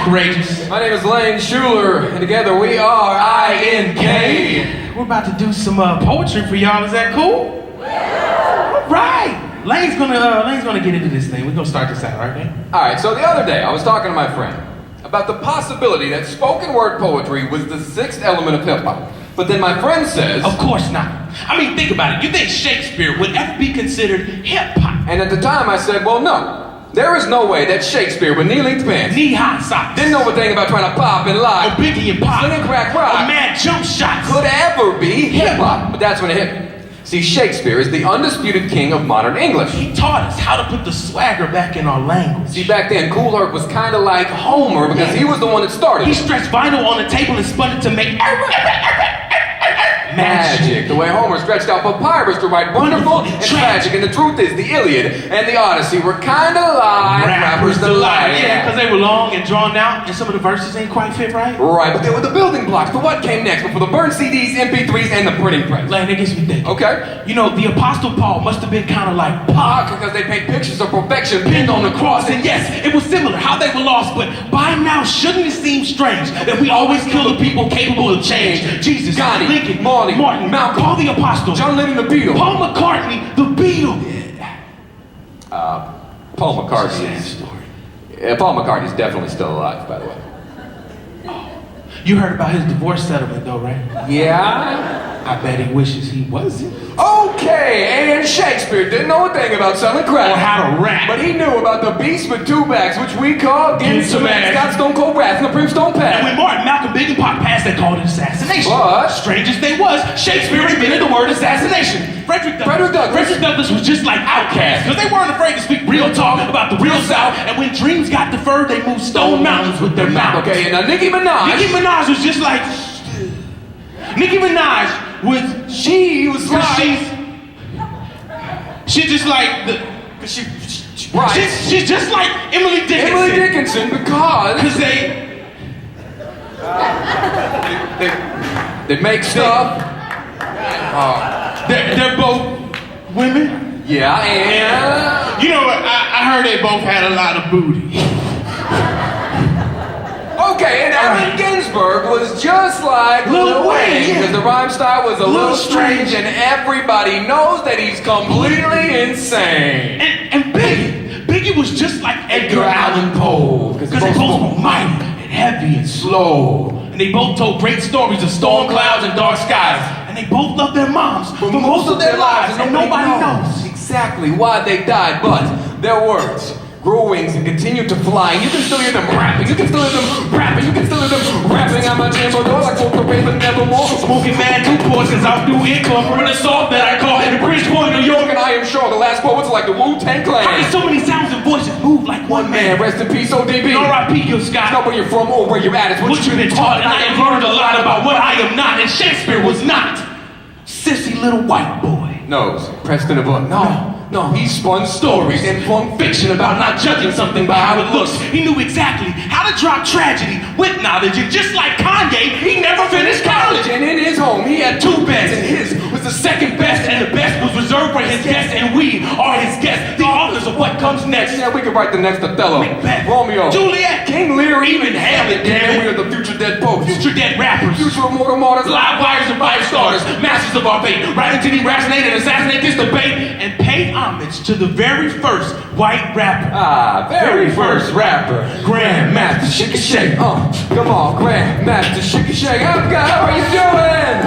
Courageous. My name is Lane Schuler, and together we are I.N.K. We're about to do some poetry for y'all. Is that cool? Yeah. All right. Lane's gonna get into this thing. We're gonna start this out, right, man? All right, so the other day I was talking to my friend about the possibility that spoken word poetry was the sixth element of hip-hop. But then my friend says... Of course not. I mean, think about it. You think Shakespeare would ever be considered hip-hop? And at the time I said, well, no. There is no way that Shakespeare with knee-length pants, knee-high socks, didn't know a thing about trying to pop and lie, or Biggie and Pop, sling and crack rock, or mad jump shots, could ever be hip-hop. But that's when it hit me. See, Shakespeare is the undisputed king of modern English. He taught us how to put the swagger back in our language. See, back then, Kool Herc was kind of like Homer because he was the one that started. He stretched vinyl on the table and spun it to make magic. The way Homer stretched out papyrus to write wonderful and tragic. And the truth is, the Iliad and the Odyssey were kind of like rappers delight. Yeah, because they were long and drawn out, and some of the verses ain't quite fit right. Right, but they were the building blocks for what came next, before the burned CDs, MP3s, and the printing press. Lane, that gets me thinking. Okay. You know, the Apostle Paul must have been kind of like Pac, because they paint pictures of perfection pinned on the cross. And yes, it was similar, how they were lost, but by now, shouldn't it seem strange that we always kill the people capable of change? Jesus, Gandhi, Lincoln, Martin, Malcolm, Paul the Apostle, John Lennon the Beatle, Paul McCartney the Beatle. Paul McCartney is... Paul McCartney is definitely still alive, by the way. You heard about his divorce settlement though, right? Yeah? I bet he wishes he wasn't. Okay, and Shakespeare didn't know a thing about selling crack. Or how to rap. But he knew about the beast with two backs, which we call getting some ass. Got Stone Cold Wrath and the Brimstone Path. And when Martin, Malcolm, Big and Pop passed, they called it assassination. But strange as they was, Shakespeare invented the word assassination. Frederick Douglass was just like Outkast, because they weren't afraid to speak real talk about the real South, and when dreams got deferred, they moved stone mountains with their mouth. Okay, and now Nicki Minaj was just like... Nicki Minaj was... She's just like the... Right. She's just like Emily Dickinson. Emily Dickinson, because they make stuff. They're both women. Yeah, and... You know what, I heard they both had a lot of booty. Okay, and Allen Ginsberg was just like Lil Wayne, because the rhyme style was a little strange, and everybody knows that he's completely insane. And Biggie was just like Edgar Allan Poe, because they both were mighty and heavy and slow, and they both told great stories of storm clouds and dark skies, and they both loved their moms for most of their lives, and nobody knows exactly why they died, but their words grew wings and continued to fly. And you can still hear them rapping, you can still hear them rapping, you can still hear them rapping on my chamber door like Walter Raven nevermore. Smoking mad Newports cause I'm through I.N.K for an assault that I caught in Bridgeport, New York. And I am sure the last poets are like the Wu-Tang Clan. How can so many sounds and voices move like one man? Rest in peace, ODB. R.I.P. Gil Scott. It's not where you're from or where you're at, it's what you've been taught. And I have learned a lot about what I am not, and Shakespeare was not. Sissy little white boy. Nose, pressed in a book. No, he spun stories and flung fiction about not judging something by how it looks. He knew exactly how to drop tragedy with knowledge, and just like Kanye, he never finished college. And in his home, he had two beds, and his was the second best, and the best was reserved for his guests, and we are his guests, the authors of what comes next. Yeah, we could write the next Othello, Macbeth, Romeo, Juliet, King Lear, even Hamlet, damn it. We are the future dead poets, future dead rappers, future immortal martyrs, live wires and fire starters, masters of our fate, writing to deracinate and assassinate this debate, and pay homage to the very first white rapper. Very first rapper. Grandmaster Shake a Shake. Come on, Grandmaster Shake a Shake. How are you doing?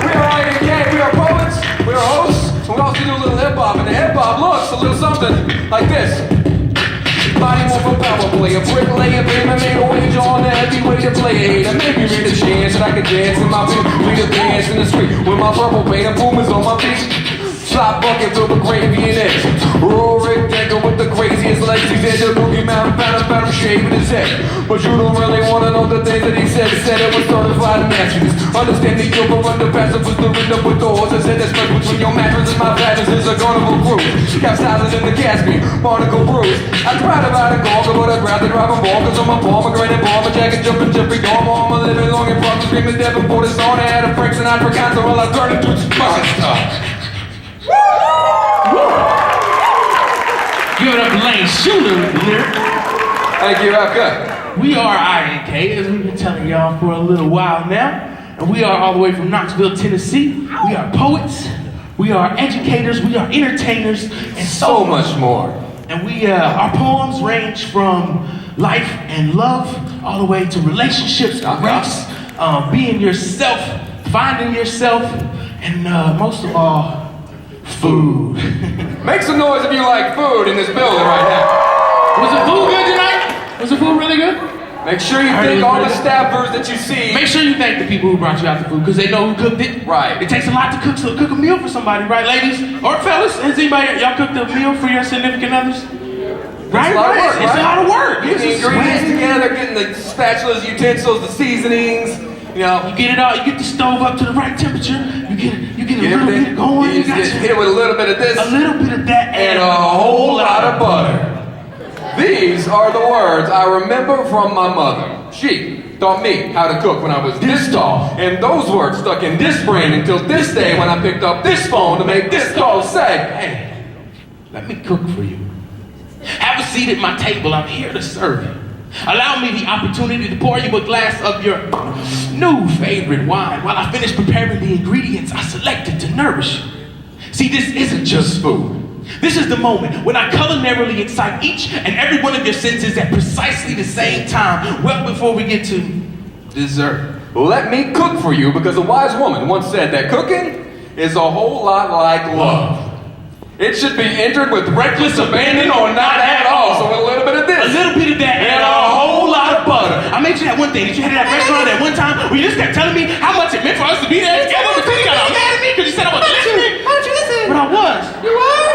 We are I.N.K, we are poets, we are hosts, and we also do a little hip-hop, and the hip-hop looks a little something like this. Body more for power play, a bricklayer, baby, made a wage on the heavy way to play. And maybe read a chance that I could dance in my feet, lead a dance in the street with my purple paint and boomers on my feet. Slop bucket filled with gravy and eggs. Rural Rick Decker with the craziest legs. He said the boogeyman found him shaving his head. But you don't really want to know the things that he said. He said it was certified mattress. Understand the guilt, but when the pastor was the window with doors. I said the spread between your mattress and my mattress is a carnival cruise. Capsizes in the casket, barnacle bruise. I tried about a goggle, but I grabbed the driving ball. Cause on my pomegranate bomber jacket, jumping Jeffrey Dahmer. I'm living long and proper, screaming Devonport. It's on. I had a Frank Sinatra concert while I turned into fucking stuff. Give it up to Lane Schuler with the lyric. Thank you, APCA. We are I.N.K, as we've been telling y'all for a little while now. And we are all the way from Knoxville, Tennessee. We are poets, we are educators, we are entertainers, and So much more. And our poems range from life and love, all the way to relationships, race, being yourself, finding yourself, and most of all, food. Make some noise if you like food in this building right now. Was the food good tonight? Was the food really good? Make sure you thank all the staffers that you see. Make sure you thank the people who brought you out the food, because they know who cooked it. Right. It takes a lot to cook a meal for somebody, right, ladies? Or fellas? Has anybody, y'all cooked a meal for your significant others? Right, It's a lot of work, It's a lot of work. Getting the ingredients together, getting the spatulas, utensils, the seasonings. You know, you get it all. You get the stove up to the right temperature. You get a little bit going. You just hit it with a little bit of this, a little bit of that, and a whole lot of butter. These are the words I remember from my mother. She taught me how to cook when I was this tall, and those words stuck in this brain until this day when I picked up this phone to make this call say, "Hey, let me cook for you. Have a seat at my table. I'm here to serve you. Allow me the opportunity to pour you a glass of your new favorite wine while I finish preparing the ingredients I selected to nourish you." See, this isn't just food. This is the moment when I culinarily excite each and every one of your senses at precisely the same time, well before we get to dessert. Let me cook for you, because a wise woman once said that cooking is a whole lot like love. It should be entered with reckless abandon or not at all. So a little bit of this. A little bit of that and a whole lot of butter. I made you that one thing. Did you have that restaurant at one time where you just kept telling me how much it meant for us to be there together? But then you got all mad at me because you said I wasn't listening. Why don't you listen? But I was. You were?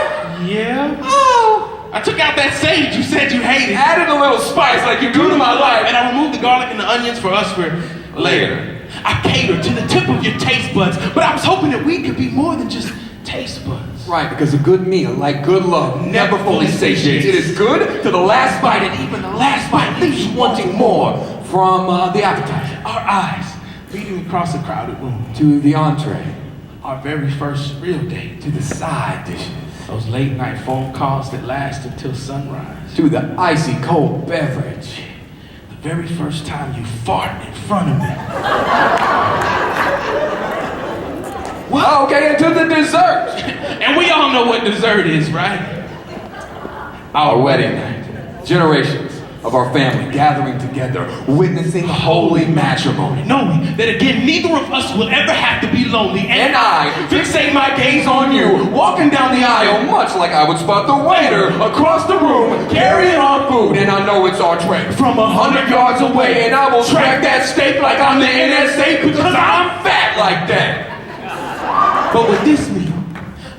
Yeah. Oh. I took out that sage you said you hated. Added a little spice like you do to my life. And I removed the garlic and the onions for us for later. I catered to the tip of your taste buds, but I was hoping that we could be more than just taste buds. Right, because a good meal, like good love, never fully satiates. It is good to the last bite, and even the last bite leaves you wanting more from the appetizer. Our eyes leading across a crowded room. To the entree. Our very first real date. To the side dishes. Those late night phone calls that last until sunrise. To the icy cold beverage. The very first time you fart in front of me. Well, okay, and to the dessert. And we all know what dessert is, right? Our wedding night. Generations of our family gathering together, witnessing holy matrimony. Knowing that again, neither of us will ever have to be lonely. And I fixate my gaze on you, walking down the aisle, much like I would spot the waiter across the room, carrying our food, and I know it's our tray. From 100 yards away, and I will track that steak like I'm the NSA, because I'm fat like that. But with this meal,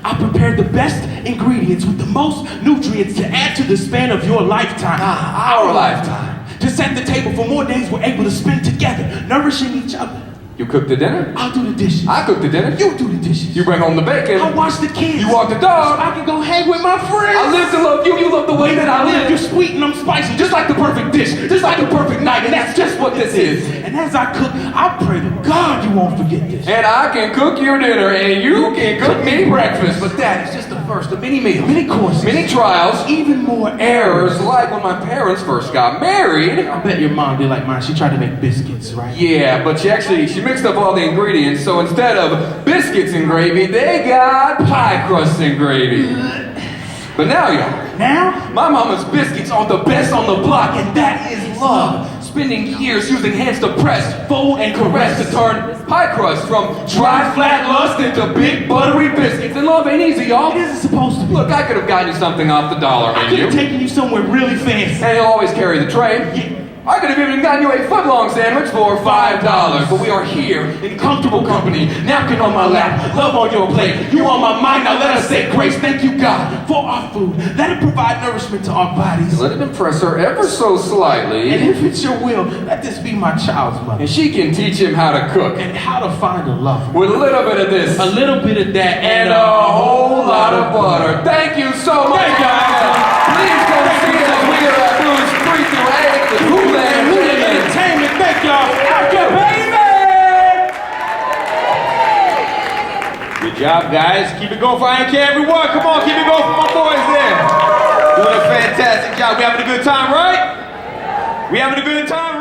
I prepared the best ingredients with the most nutrients to add to the span of your lifetime. Our lifetime. To set the table for more days we're able to spend together, nourishing each other. You cook the dinner? I'll do the dishes. I cook the dinner. You do the dishes. You bring home the bacon. I watch the kids. You walk the dog. So I can go hang with my friends. I live to love you. You love the way that I live. You're sweet and I'm spicy, just like the perfect dish, just like the perfect night, and that's just what this is. And as I cook, I pray to God you won't forget this. And I can cook your dinner, and you can cook me breakfast. But that is just the first of many meals, many courses, many trials, even more errors, like when my parents first got married. I bet your mom did like mine. She tried to make biscuits, right? Yeah, but she mixed up all the ingredients, so instead of biscuits and gravy, they got pie crust and gravy. But now, y'all, my mama's biscuits are the best on the block, and that is love. Spending years using hands to press, fold, and caress to turn pie crust from dry, flat lust into big, buttery biscuits. And love ain't easy, y'all. It isn't supposed to be. Look, I could have gotten you something off the dollar I could menu. have taken you somewhere really fancy. And you'll always carry the tray. Yeah. I could have even gotten you a foot-long sandwich for $5. But we are here in comfortable company. Napkin on my lap, love on your plate. You on my mind, now let us say grace. Thank you, God, for our food. Let it provide nourishment to our bodies. Let it impress her ever so slightly. And if it's your will, let this be my child's mother. And she can teach him how to cook. And how to find a lover. With a little bit of this. A little bit of that. And a whole lot of butter. Thank you so much, guys. Please come see us. We are at Blues 3 through 8. The Hoolan Entertainment. Thank y'all. APCA, baby! Good job, guys. Keep it going for I.N.K, everyone. Come on, keep it going for my boys there. Doing a fantastic job. We having a good time, right? We having a good time?